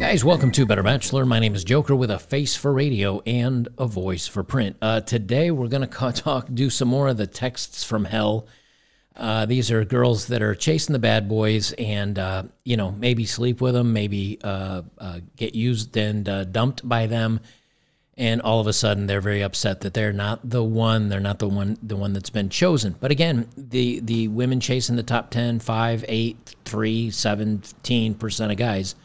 Guys, welcome to Better Bachelor. My name is Joker with a face for radio and a voice for print. Today we're going to do some more of the texts from hell. These are girls that are chasing the bad boys and, maybe sleep with them, maybe get used and dumped by them. And all of a sudden they're very upset that they're not the one. They're not the one that's been chosen. But again, the women chasing the top 10, 5, 8, 3, 17% of guys,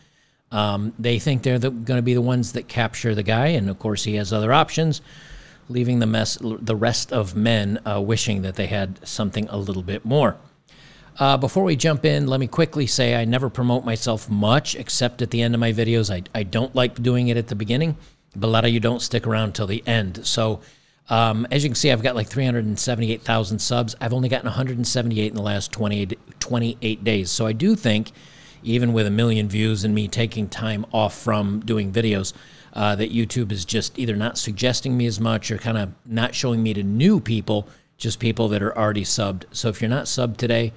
they think they're going to be the ones that capture the guy, and of course he has other options, leaving the rest of men wishing that they had something a little bit more. Before we jump in, let me quickly say I never promote myself much except at the end of my videos. I don't like doing it at the beginning, but a lot of you don't stick around till the end. So as you can see, I've got like 378,000 subs. I've only gotten 178 in the last 28 days. So I do think, even with 1 million views and me taking time off from doing videos, that YouTube is just either not suggesting me as much or kind of not showing me to new people, just people that are already subbed. So if you're not subbed today,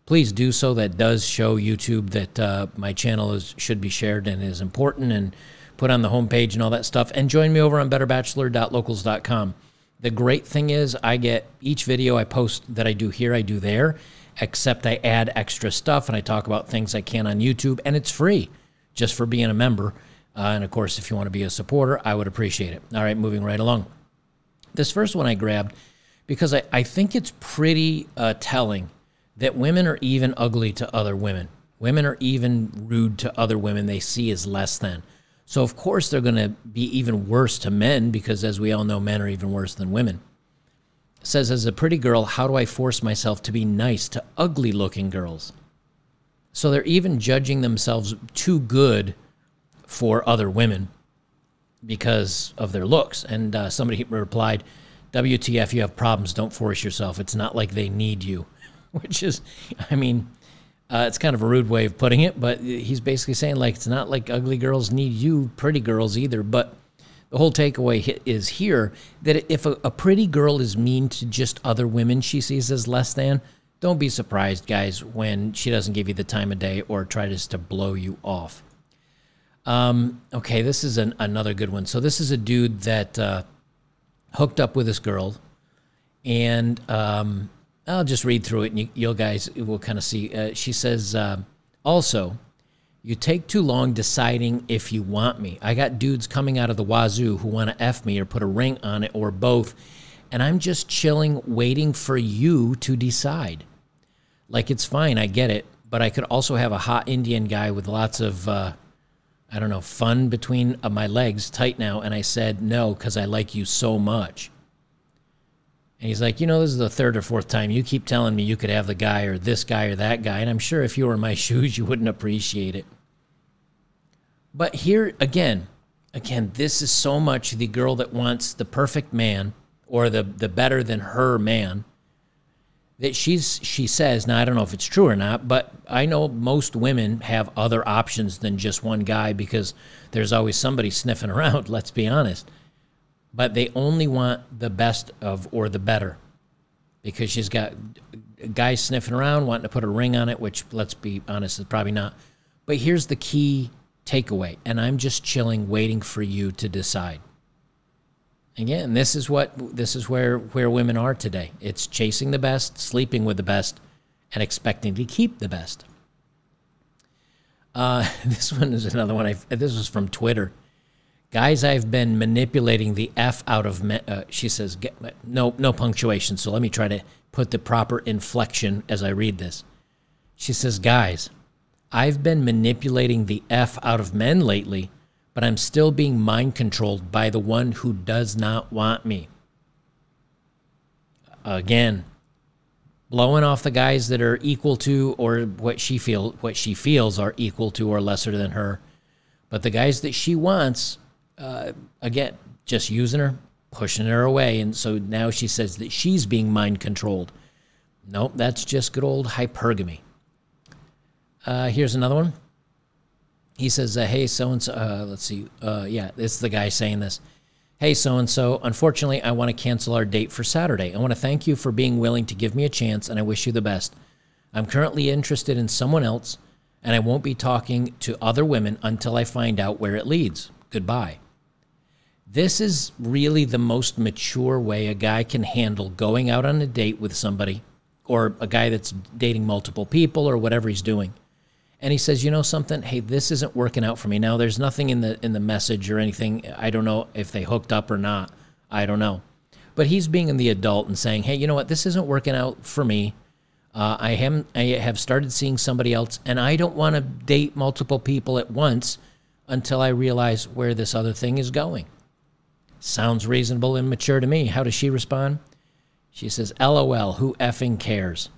please do so. That does show YouTube that my channel should be shared and is important and put on the homepage and all that stuff. And join me over on betterbachelor.locals.com. The great thing is I get each video I post that I do here, I do there, except I add extra stuff and I talk about things I can on YouTube, and it's free just for being a member. And of course, if you want to be a supporter, I would appreciate it. All right, moving right along. This first one I grabbed because I think it's pretty telling that women are even ugly to other women. Women are even rude to other women they see as less than. So of course they're going to be even worse to men because, as we all know, men are even worse than women. Says, as a pretty girl, how do I force myself to be nice to ugly-looking girls? So they're even judging themselves too good for other women because of their looks. And somebody replied, WTF, you have problems, don't force yourself. It's not like they need you. Which is, I mean, it's kind of a rude way of putting it, but he's basically saying, like, it's not like ugly girls need you, pretty girls either, but the whole takeaway is here that if a pretty girl is mean to just other women she sees as less than, don't be surprised, guys, when she doesn't give you the time of day or try just to blow you off. Okay, this is another good one. So this is a dude that hooked up with this girl, and I'll just read through it, and you guys will kind of see. She says, also, you take too long deciding if you want me. I got dudes coming out of the wazoo who want to F me or put a ring on it or both, and I'm just chilling, waiting for you to decide. Like, it's fine, I get it, but I could also have a hot Indian guy with lots of, I don't know, fun between my legs, tight now, and I said no because I like you so much. And he's like, this is the third or fourth time you keep telling me you could have the guy or this guy or that guy, and I'm sure if you were in my shoes, you wouldn't appreciate it. But here, again, this is so much the girl that wants the perfect man or the better than her man that she says, now I don't know if it's true or not, but I know most women have other options than just one guy because there's always somebody sniffing around, let's be honest. But they only want the best of or the better because she's got guys sniffing around wanting to put a ring on it, which, let's be honest, is probably not. But here's the key takeaway, and I'm just chilling, waiting for you to decide. Again, this is where women are today. It's chasing the best, sleeping with the best, and expecting to keep the best. This one is another one. This was from Twitter. Guys, I've been manipulating the F out of men. She says, no punctuation, so let me try to put the proper inflection as I read this. She says, guys, I've been manipulating the F out of men lately, but I'm still being mind-controlled by the one who does not want me. Again, blowing off the guys that are equal to or what she feels are equal to or lesser than her. But the guys that she wants, again, just using her, pushing her away. And so now she says that she's being mind-controlled. Nope, that's just good old hypergamy. Here's another one. He says, hey, so-and-so, let's see. Yeah, it's the guy saying this. Hey, so-and-so, unfortunately, I want to cancel our date for Saturday. I want to thank you for being willing to give me a chance, and I wish you the best. I'm currently interested in someone else, and I won't be talking to other women until I find out where it leads. Goodbye. This is really the most mature way a guy can handle going out on a date with somebody, or a guy that's dating multiple people or whatever he's doing. And he says, you know something? Hey, this isn't working out for me. Now, there's nothing in the message or anything. I don't know if they hooked up or not. I don't know. But he's being the adult and saying, hey, you know what? This isn't working out for me. I have started seeing somebody else, and I don't want to date multiple people at once until I realize where this other thing is going. Sounds reasonable and mature to me. How does she respond? She says, LOL, who effing cares?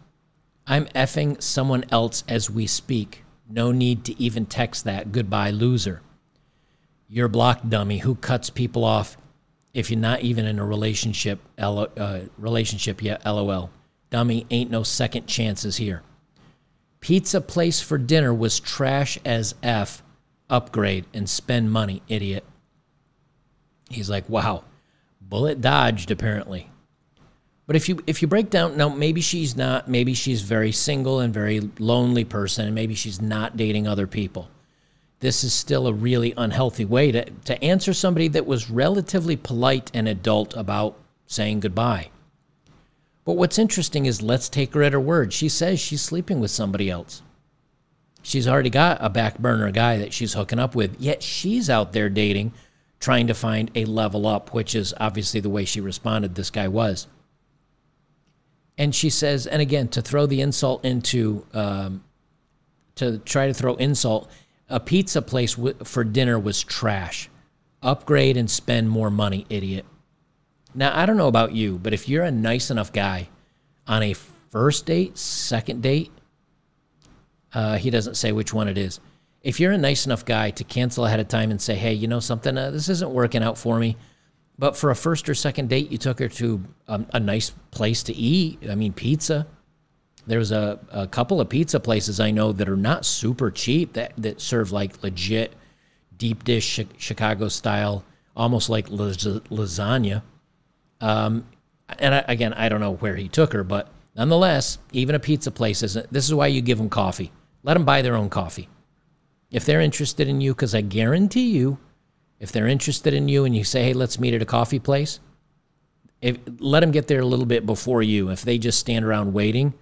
I'm effing someone else as we speak. No need to even text that. Goodbye, loser. You're blocked, dummy. Who cuts people off if you're not even in a relationship yet? LOL. Dummy, ain't no second chances here. Pizza place for dinner was trash as F. Upgrade and spend money, idiot. He's like, wow, bullet dodged apparently. But if you break down, now maybe she's not, maybe she's very single and very lonely person, and maybe she's not dating other people. This is still a really unhealthy way to answer somebody that was relatively polite and adult about saying goodbye. But what's interesting is, let's take her at her word. She says she's sleeping with somebody else. She's already got a back burner guy that she's hooking up with, yet she's out there dating, trying to find a level up, which is obviously the way she responded this guy was. And she says, and again, to throw the insult into, to try to throw insult, a pizza place for dinner was trash. Upgrade and spend more money, idiot. Now, I don't know about you, but if you're a nice enough guy on a first date, second date, he doesn't say which one it is. If you're a nice enough guy to cancel ahead of time and say, hey, you know something, this isn't working out for me, but for a first or second date, you took her to a nice place to eat. I mean, pizza. There's a couple of pizza places I know that are not super cheap that serve like legit deep dish Chicago style, almost like lasagna. And again, I don't know where he took her, but nonetheless, even a pizza place isn't. This is why you give them coffee. Let them buy their own coffee. If they're interested in you, because I guarantee you, if they're interested in you and you say, hey, let's meet at a coffee place, let them get there a little bit before you. If they just stand around waiting,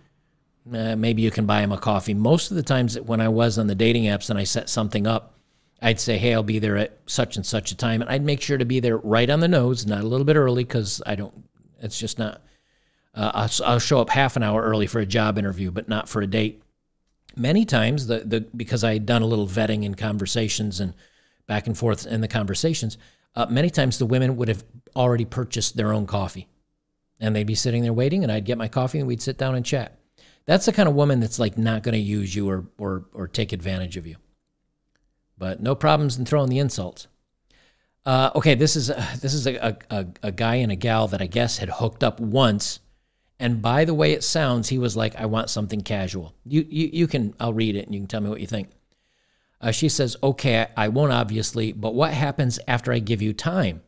maybe you can buy them a coffee. Most of the times when I was on the dating apps and I set something up, I'd say, hey, I'll be there at such and such a time. And I'd make sure to be there right on the nose, not a little bit early, because it's just not, I'll show up half an hour early for a job interview, but not for a date. Many times, because I had done a little vetting in conversations and back and forth in the conversations, many times the women would have already purchased their own coffee. And they'd be sitting there waiting, and I'd get my coffee, and we'd sit down and chat. That's the kind of woman that's like not going to use you or take advantage of you. But no problems in throwing the insults. Okay, this is a guy and a gal that I guess had hooked up once, and by the way it sounds, he was like, I want something casual. You can, I'll read it and you can tell me what you think. She says, okay, I won't obviously, but what happens after I give you time?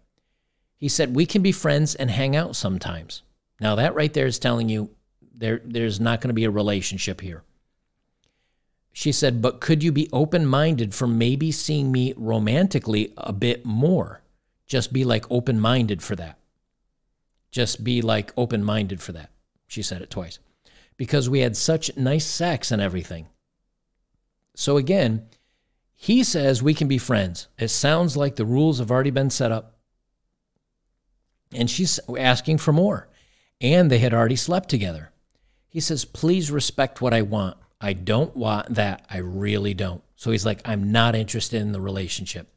He said, we can be friends and hang out sometimes. Now that right there is telling you there's not going to be a relationship here. She said, but could you be open-minded for maybe seeing me romantically a bit more? Just be like open-minded for that. Just be like open-minded for that. She said it twice. Because we had such nice sex and everything. So again, he says we can be friends. It sounds like the rules have already been set up. And she's asking for more. And they had already slept together. He says, please respect what I want. I don't want that. I really don't. So he's like, I'm not interested in the relationship.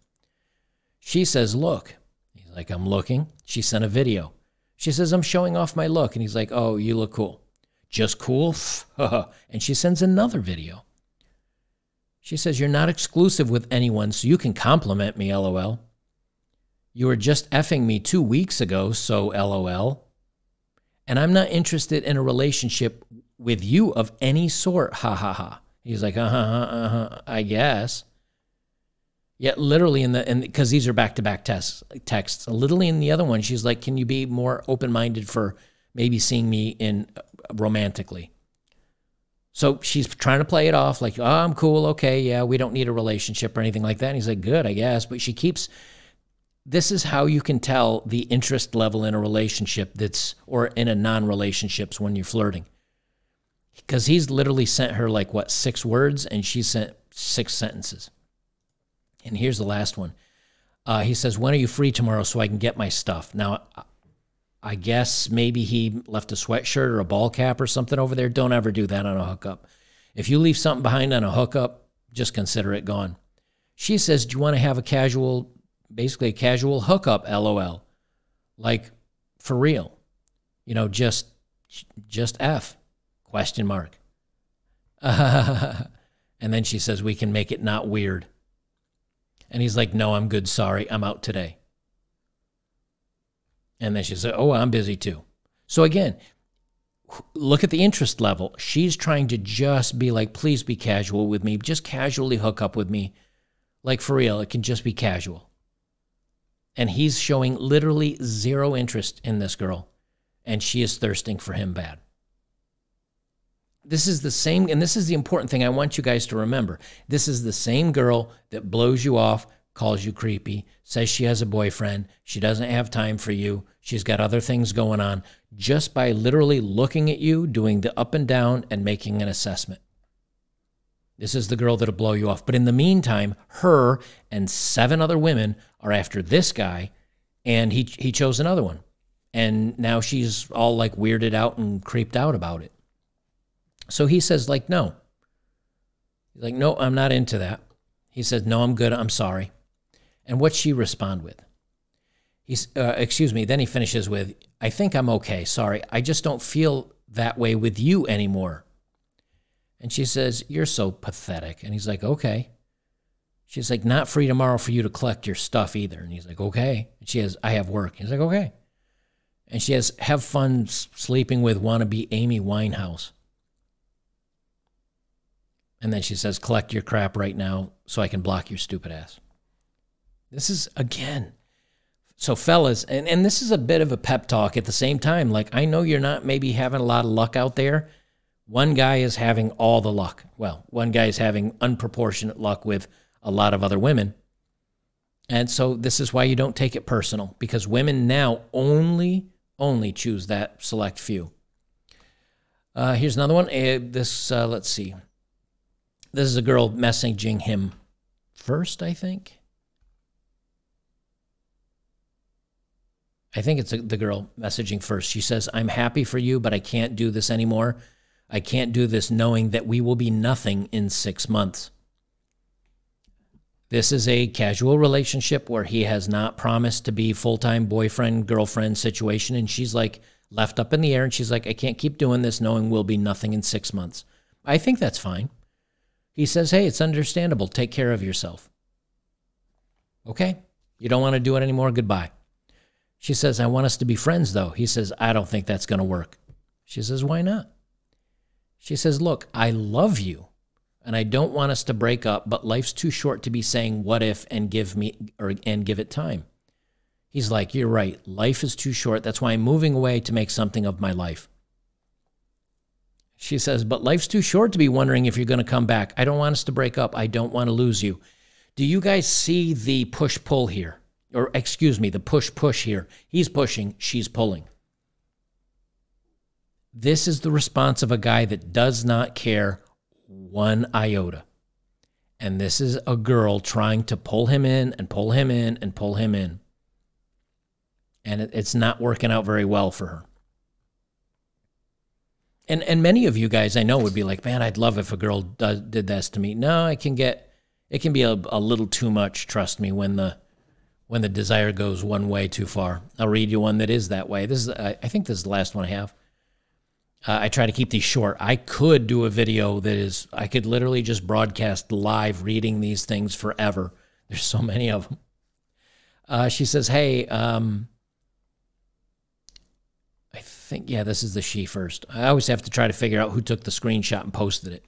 She says, look. He's like, I'm looking. She sent a video. She says, I'm showing off my look. And he's like, oh, you look cool. Just cool? And she sends another video. She says, you're not exclusive with anyone, so you can compliment me, LOL. You were just effing me 2 weeks ago, so LOL. And I'm not interested in a relationship with you of any sort, ha ha ha. He's like, I guess. Yet literally because these are back-to-back texts, literally in the other one, she's like, can you be more open-minded for maybe seeing me in romantically? So she's trying to play it off like, oh, I'm cool. Okay, yeah, we don't need a relationship or anything like that. And he's like, good, I guess. But she keeps, this is how you can tell the interest level in a relationship or in a non-relationships when you're flirting. Because he's literally sent her like, what, 6 words, and she sent 6 sentences. And here's the last one. He says, when are you free tomorrow so I can get my stuff? Now, I guess maybe he left a sweatshirt or a ball cap or something over there. Don't ever do that on a hookup. If you leave something behind on a hookup, just consider it gone. She says, do you want to have basically a casual hookup, LOL? Like, for real. You know, just F, ? And then she says, we can make it not weird. And he's like, no, I'm good, sorry, I'm out today. And then she said, oh, I'm busy too. So again, look at the interest level. She's trying to just be like, please be casual with me. Just casually hook up with me. Like for real, it can just be casual. And he's showing literally 0 interest in this girl. And she is thirsting for him bad. This is the same, and this is the important thing I want you guys to remember. This is the same girl that blows you off, calls you creepy, says she has a boyfriend, she doesn't have time for you, she's got other things going on, just by literally looking at you, doing the up and down, and making an assessment. This is the girl that'll blow you off. But in the meantime, her and 7 other women are after this guy, and he chose another one. And now she's all like weirded out and creeped out about it. So he says, like, no. He's like, no, I'm not into that. He says, no, I'm good. I'm sorry. And what's she respond with? Excuse me. Then he finishes with, I think I'm okay. Sorry. I just don't feel that way with you anymore. And she says, you're so pathetic. And he's like, okay. She's like, not free tomorrow for you to collect your stuff either. And he's like, okay. And she has, I have work. He's like, okay. And she has, have fun sleeping with wannabe Amy Winehouse. And then she says, collect your crap right now so I can block your stupid ass. This is, again, so fellas, and this is a bit of a pep talk at the same time. Like, I know you're not maybe having a lot of luck out there. One guy is having all the luck. Well, one guy is having unproportionate luck with a lot of other women. And so this is why you don't take it personal, because women now only choose that select few. Here's another one. Let's see. This is a girl messaging him first, I think. I think it's the girl messaging first. She says, I'm happy for you, but I can't do this anymore. I can't do this knowing that we will be nothing in 6 months. This is a casual relationship where he has not promised to be full-time boyfriend, girlfriend situation. And she's like left up in the air. And she's like, I can't keep doing this knowing we'll be nothing in 6 months. I think that's fine. He says, hey, it's understandable. Take care of yourself. Okay. You don't want to do it anymore. Goodbye. She says, I want us to be friends, though. He says, I don't think that's going to work. She says, why not? She says, look, I love you, and I don't want us to break up, but life's too short to be saying what if and give it time. He's like, you're right. Life is too short. That's why I'm moving away to make something of my life. She says, but life's too short to be wondering if you're going to come back. I don't want us to break up. I don't want to lose you. Do you guys see the push-pull here? Or, excuse me, the push-push here. He's pushing, she's pulling. This is the response of a guy that does not care one iota. And this is a girl trying to pull him in and pull him in and pull him in. And it's not working out very well for her. And many of you guys I know would be like, man, I'd love if a girl did this to me. No, it can be a little too much, trust me, when the desire goes one way too far. I'll read you one that is that way. I think this is the last one I have. I try to keep these short. I could do a video I could literally just broadcast live reading these things forever. There's so many of them. She says, hey, I think, yeah, this is the she first. I always have to try to figure out who took the screenshot and posted it.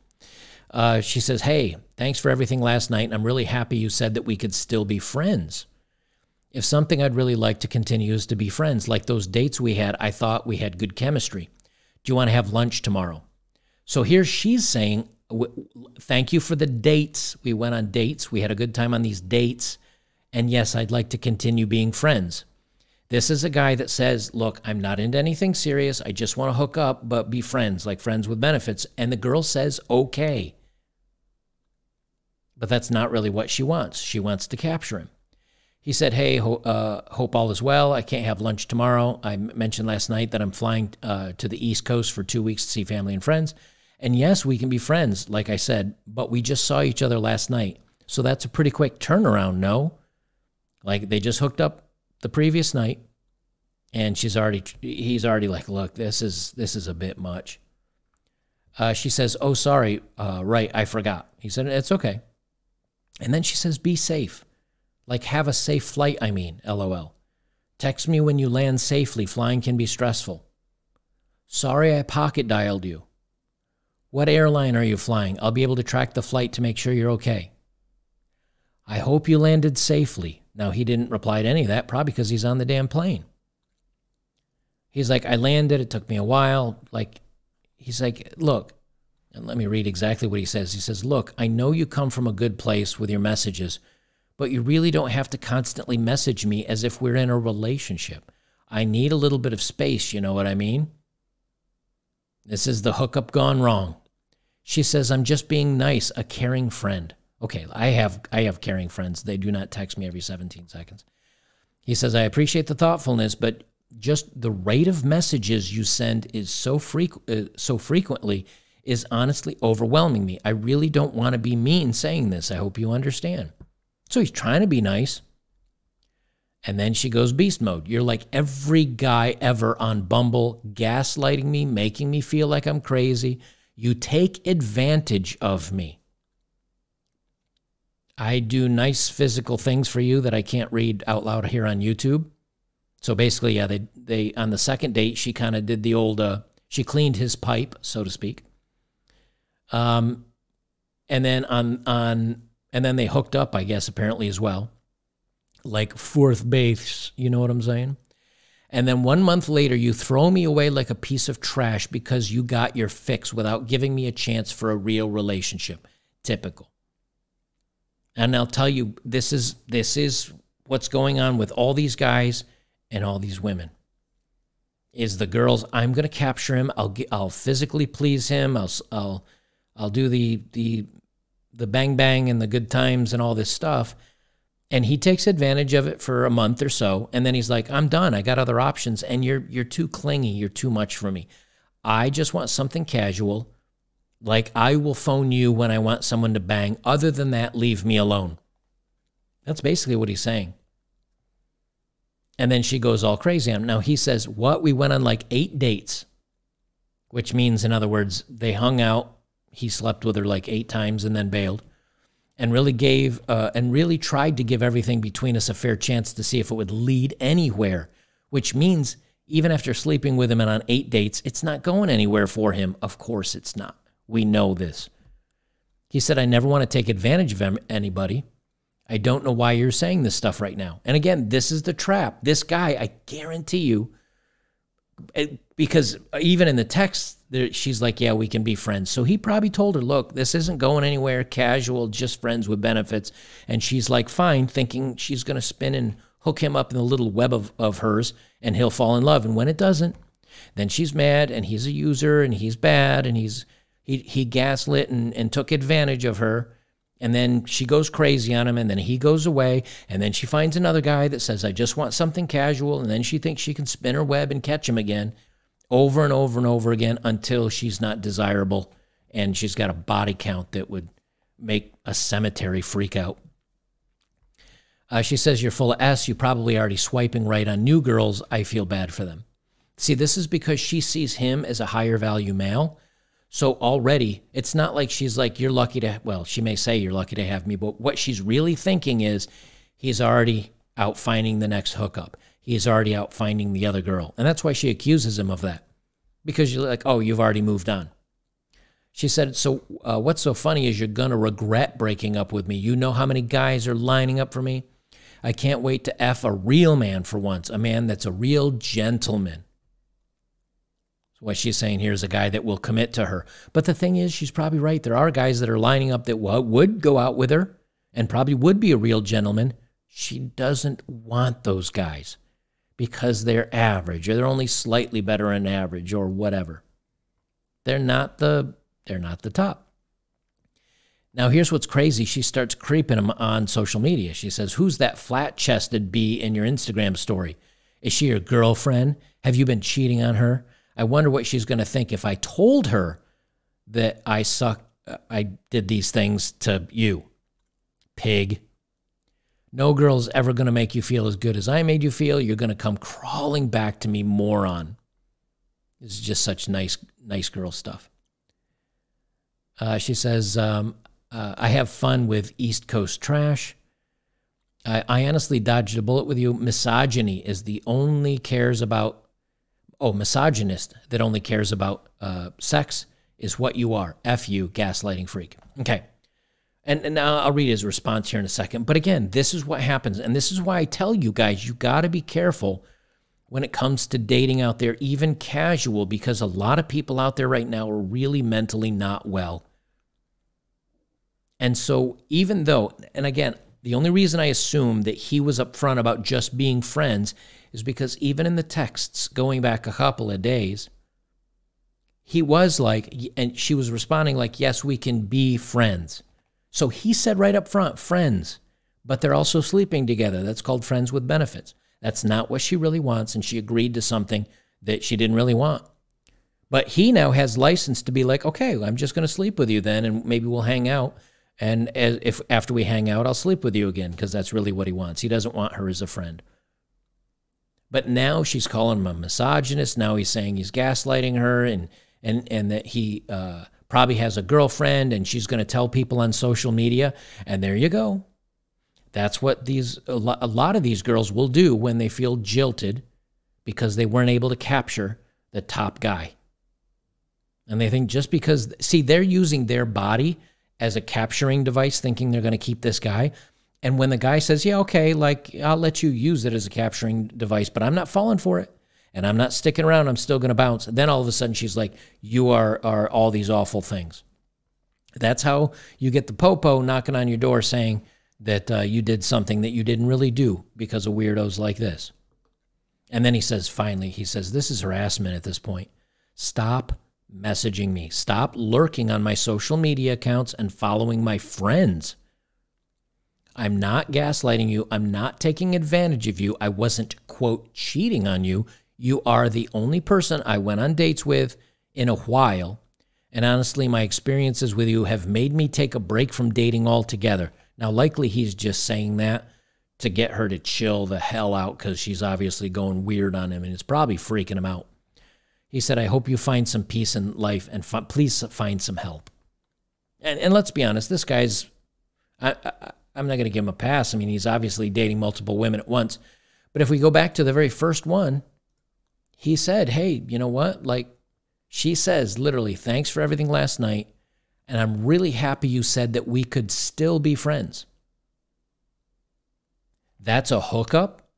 She says, hey, thanks for everything last night. I'm really happy you said that we could still be friends. If something I'd really like to continue is to be friends, like those dates we had, I thought we had good chemistry. Do you want to have lunch tomorrow? So here she's saying, thank you for the dates. We went on dates. We had a good time on these dates. And yes, I'd like to continue being friends. This is a guy that says, look, I'm not into anything serious. I just want to hook up, but be friends, like friends with benefits. And the girl says, okay. But that's not really what she wants. She wants to capture him. He said, hey, hope all is well. I can't have lunch tomorrow. I mentioned last night that I'm flying to the East Coast for 2 weeks to see family and friends. And yes, we can be friends, like I said, but we just saw each other last night. So that's a pretty quick turnaround, no? Like they just hooked up the previous night, and he's already like, look, this is a bit much. She says, oh, sorry, right, I forgot. He said, it's okay. And then she says, be safe. Like, have a safe flight, I mean, LOL. Text me when you land safely. Flying can be stressful. Sorry I pocket dialed you. What airline are you flying? I'll be able to track the flight to make sure you're okay. I hope you landed safely. Now, he didn't reply to any of that, probably because he's on the damn plane. He's like, I landed. It took me a while. Like, he's like, look, and let me read exactly what he says. He says, look, I know you come from a good place with your messages, but you really don't have to constantly message me as if we're in a relationship. I need a little bit of space, you know what I mean? This is the hookup gone wrong. She says, I'm just being nice, a caring friend. Okay, I have caring friends. They do not text me every 17 seconds. He says, I appreciate the thoughtfulness, but just the rate of messages you send is so frequently is honestly overwhelming me. I really don't want to be mean saying this. I hope you understand. So he's trying to be nice. And then she goes beast mode. You're like every guy ever on Bumble, gaslighting me, making me feel like I'm crazy. You take advantage of me. I do nice physical things for you that I can't read out loud here on YouTube. So basically, yeah, they on the second date, she kind of did the old, she cleaned his pipe, so to speak. And then and then they hooked up, I guess, apparently as well. Like fourth base, you know what I'm saying? And then 1 month later, you throw me away like a piece of trash because you got your fix without giving me a chance for a real relationship. Typical. And I'll tell you, this is what's going on with all these guys and all these women. Is the girls, I'm going to capture him. I'll physically please him. I'll do the bang bang and the good times and all this stuff. And he takes advantage of it for a month or so, and then he's like, I'm done. I got other options, and you're too clingy. You're too much for me. I just want something casual. Like, I will phone you when I want someone to bang. Other than that, leave me alone. That's basically what he's saying. And then she goes all crazy on him. Now, he says, what? We went on like 8 dates, which means, in other words, they hung out. He slept with her like 8 times and then bailed. And really tried to give everything between us a fair chance to see if it would lead anywhere, which means even after sleeping with him and on 8 dates, it's not going anywhere for him. Of course it's not. We know this. He said, I never want to take advantage of anybody. I don't know why you're saying this stuff right now. And again, this is the trap. This guy, I guarantee you, because even in the text, she's like, yeah, we can be friends. So he probably told her, look, this isn't going anywhere, casual, just friends with benefits. And she's like, fine, thinking she's going to spin and hook him up in the little web of hers, and he'll fall in love. And when it doesn't, then she's mad, and he's a user, and he's bad, and he gaslit and took advantage of her. And then she goes crazy on him, and then he goes away, and then she finds another guy that says, I just want something casual, and then she thinks she can spin her web and catch him again, over and over and over again, until she's not desirable, and she's got a body count that would make a cemetery freak out. She says, you're full of S. You're probably already swiping right on new girls. I feel bad for them. See, this is because she sees him as a higher value male. So already, it's not like she's like, you're lucky to, well, she may say you're lucky to have me, but what she's really thinking is he's already out finding the next hookup. He's already out finding the other girl. And that's why she accuses him of that. Because you're like, oh, you've already moved on. She said, so what's so funny is you're going to regret breaking up with me. You know how many guys are lining up for me? I can't wait to F a real man for once, a man that's a real gentleman. What she's saying here is a guy that will commit to her. But the thing is, she's probably right. There are guys that are lining up that would go out with her and probably would be a real gentleman. She doesn't want those guys because they're average, or they're only slightly better than average, or whatever. They're not the top. Now, here's what's crazy. She starts creeping him on social media. She says, "Who's that flat-chested bee in your Instagram story? Is she your girlfriend? Have you been cheating on her? I wonder what she's going to think if I told her that I did these things to you. Pig. No girl's ever going to make you feel as good as I made you feel. You're going to come crawling back to me, moron." This is just such nice girl stuff. She says, "I have fun with East Coast trash. I honestly dodged a bullet with you. Misogyny is the only cares about, misogynist that only cares about sex is what you are. F you, gaslighting freak." Okay. And now I'll read his response here in a second. But again, this is what happens. And this is why I tell you guys, you got to be careful when it comes to dating out there, even casual, because a lot of people out there right now are really mentally not well. And so even though, and again, the only reason I assume that he was upfront about just being friends is because even in the texts going back a couple of days, he was like, and she was responding like, "Yes, we can be friends." So he said right up front, friends, but they're also sleeping together. That's called friends with benefits. That's not what she really wants, and she agreed to something that she didn't really want. But he now has license to be like, "Okay, I'm just going to sleep with you then, and maybe we'll hang out. And if after we hang out, I'll sleep with you again," because that's really what he wants. He doesn't want her as a friend. But now she's calling him a misogynist. Now he's saying he's gaslighting her, and that he probably has a girlfriend, and she's going to tell people on social media. And there you go. That's what a lot of these girls will do when they feel jilted because they weren't able to capture the top guy. And they think just because, see, they're using their body as a capturing device, thinking they're going to keep this guy. And when the guy says, "Yeah, okay, like I'll let you use it as a capturing device, but I'm not falling for it, and I'm not sticking around, I'm still going to bounce." Then all of a sudden she's like, "You are all these awful things." That's how you get the popo knocking on your door saying that you did something that you didn't really do because of weirdos like this. And then he says, finally, he says, "This is harassment at this point. Stop messaging me. Stop lurking on my social media accounts and following my friends. I'm not gaslighting you. I'm not taking advantage of you. I wasn't, quote, cheating on you. You are the only person I went on dates with in a while. And honestly, my experiences with you have made me take a break from dating altogether." Now, likely he's just saying that to get her to chill the hell out because she's obviously going weird on him, and it's probably freaking him out. He said, "I hope you find some peace in life, and please find some help." And let's be honest, this guy's, I'm not going to give him a pass. I mean, he's obviously dating multiple women at once. But if we go back to the very first one, he said, "Hey, you know what? Like, she says, literally, thanks for everything last night. And I'm really happy you said that we could still be friends." That's a hookup.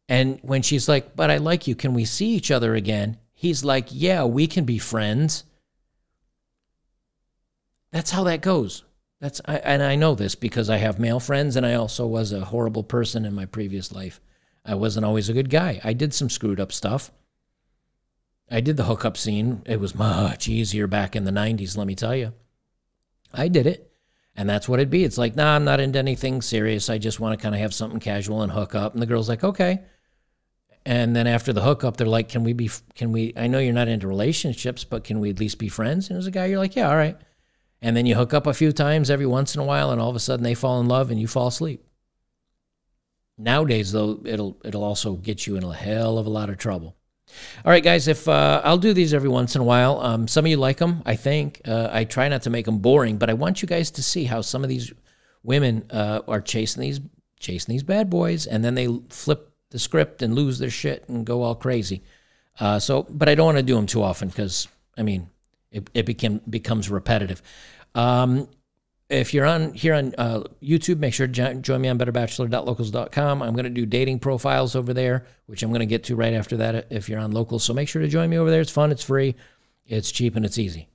And when she's like, "But I like you, can we see each other again?" He's like, "Yeah, we can be friends." That's how that goes. And I know this because I have male friends, and I also was a horrible person in my previous life. I wasn't always a good guy. I did some screwed up stuff. I did the hookup scene. It was much easier back in the 90s, let me tell you. I did it, and that's what it'd be. It's like, "Nah, I'm not into anything serious. I just want to kind of have something casual and hook up." And the girl's like, "Okay." And then after the hookup, they're like, can we, I know you're not into relationships, but can we at least be friends? And as a guy, you're like, "Yeah, all right." And then you hook up a few times every once in a while, and all of a sudden they fall in love and you fall asleep. Nowadays, though, it'll also get you in a hell of a lot of trouble. All right, guys, if I'll do these every once in a while. Some of you like them, I think. I try not to make them boring, but I want you guys to see how some of these women are chasing these bad boys, and then they flip the script and lose their shit and go all crazy. But I don't want to do them too often because, I mean, it becomes repetitive. If you're on here on YouTube, make sure to join me on betterbachelor.locals.com. I'm going to do dating profiles over there, which I'm going to get to right after that if you're on Locals. So make sure to join me over there. It's fun, it's free, it's cheap, and it's easy.